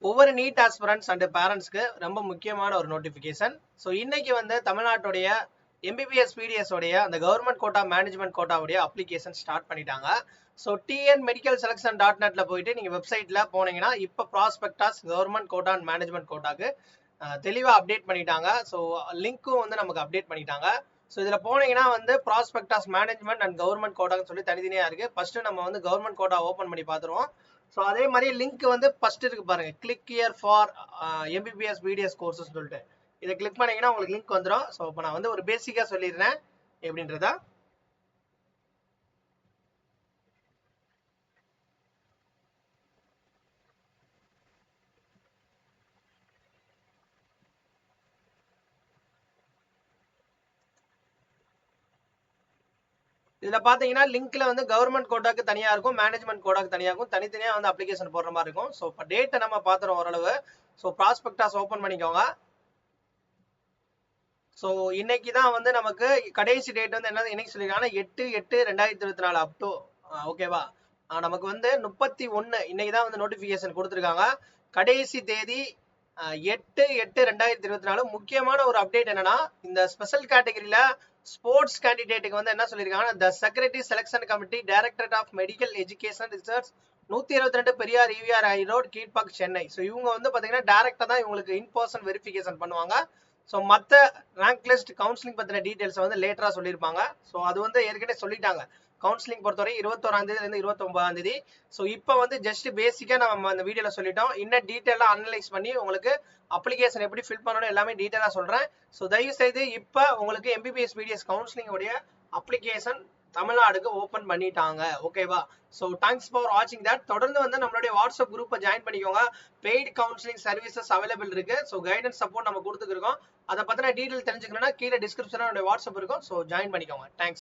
ஒவ்வொரு NEET aspirants and பேரண்ட்ஸ்க்கு ரொம்ப முக்கியமான ஒரு நோட்டிஃபிகேஷன். ஸோ இன்னைக்கு வந்து தமிழ்நாட்டுடைய எம்பிபிஎஸ் பிடிஎஸ் உடைய அந்த கவர்மெண்ட் கோட்டா மேனேஜ்மெண்ட் கோட்டாவுடைய அப்ளிகேஷன் ஸ்டார்ட் பண்ணிட்டாங்க. ஸோ டிஎன் மெடிக்கல் செலக்ஷன் .netல போயிட்டு நீங்கள் வெப்சைட்டில் போனீங்கன்னா இப்போ prospectus government quota and management கோட்டாக்கு தெளிவாக அப்டேட் பண்ணிட்டாங்க. ஸோ லிங்க்கும் வந்து நமக்கு அப்டேட் பண்ணிட்டாங்க. ஸோ இதில் போனீங்கன்னா வந்து ப்ராஸ்பெக்டாஸ் மேனேஜ்மெண்ட் அண்ட் கவர்மெண்ட் கோட்டான்னு சொல்லி தனித்தனியாக இருக்குது. ஃபர்ஸ்ட் நம்ம வந்து கவர்மெண்ட் கோட்டா ஓப்பன் பண்ணி பார்த்துருவோம். ஸோ அதே மாதிரி லிங்க் வந்து ஃபர்ஸ்ட் இருக்கு பாருங்க, click here for MBBS BDS courses சொல்லிட்டு இதை கிளிக் பண்ணீங்கன்னா உங்களுக்கு லிங்க் வந்துடும். ஸோ இப்போ நான் வந்து ஒரு பேசிக்காக சொல்லிடுறேன் எப்படின்றதா. இதுல பாத்தீங்கன்னா லிங்க்ல வந்து கவர்மெண்ட் கோட்டாக்கு தனியா இருக்கும், மேனேஜ்மெண்ட் கோட்டாக்கு தனியா இருக்கும், தனித்தனியா வந்து அப்ளிகேஷன் போடுற மாதிரி இருக்கும். ஸோ இப்போ டேட்டை நம்ம பாத்துறோம் ஓரளவு. ஸோ ப்ராஸ்பெக்டாஸ் ஓப்பன் பண்ணிக்கோங்க. ஸோ இன்னைக்கு தான் வந்து நமக்கு கடைசி டேட் வந்து என்ன இன்னைக்கு சொல்லியிருக்காங்கன்னா 8/8/2024 அப் டு ஓகேவா. நமக்கு வந்து 31 இன்னைக்கு தான் வந்து நோட்டிபிகேஷன் கொடுத்துருக்காங்க. கடைசி தேதி 8/8/2024. முக்கியமான ஒரு அப்டேட் என்னன்னா, இந்த ஸ்பெஷல் கேட்டகரியில ஸ்போர்ட்ஸ் கேண்டிடேட்டுக்கு வந்து என்ன சொல்லியிருக்காங்கன்னா, the secretary selection committee directorate of medical education research 122 Periyar EVR high road Kilpauk Chennai. So இவங்க வந்து பாத்தீங்கன்னா டைரக்டா தான் இவங்களுக்கு இன் பர்சன் வெரிஃபிகேஷன் பண்ணுவாங்க. ஸோ மற்ற ரேங்க் லிஸ்ட் கவுன்சிலிங் பற்றின டீட்டெயில்ஸ் வந்து லேட்டராக சொல்லியிருப்பாங்க. ஸோ அது வந்து ஏற்கனவே சொல்லிட்டாங்க. கவுன்சிலிங் பொறுத்தவரை 21ஆம் தேதியிலேருந்து 29ஆம் தேதி. ஸோ இப்போ வந்து ஜஸ்ட் பேசிக்காக நம்ம அந்த வீடியோவில் சொல்லிட்டோம். இன்னும் டீட்டெயிலாக அனலைஸ் பண்ணி உங்களுக்கு அப்ளிகேஷன் எப்படி ஃபில் பண்ணணும் எல்லாமே டீட்டெயிலாக சொல்கிறேன். ஸோ தயவு செய்து இப்போ உங்களுக்கு எம்பிபிஎஸ் பிடிஎஸ் கவுன்சிலிங் உடைய அப்ளிகேஷன் தமிழ்நாடுக்கு ஓப்பன் பண்ணிட்டாங்க. ஓகேவா. ஸோ தேங்க்ஸ் ஃபார் வாட்சிங் தட். தொடர்ந்து வந்து நம்மளுடைய வாட்ஸ்அப் குரூப்பை ஜாயின் பண்ணிக்கோங்க. பெய்டு கவுன்சிலிங் சர்வீசஸ் அவைலபிள் இருக்கு. ஸோ கைடன்ஸ் சப்போர்ட் நம்ம கொடுத்துருக்கோம். அதை பற்றின டீட்டெயில் தெரிஞ்சுக்கணும்னா கீழே டிஸ்கிரிப்ஷனில் வாட்ஸ்அப் இருக்கும். ஸோ ஜாயின் பண்ணிக்கோங்க. தேங்க்ஸ்.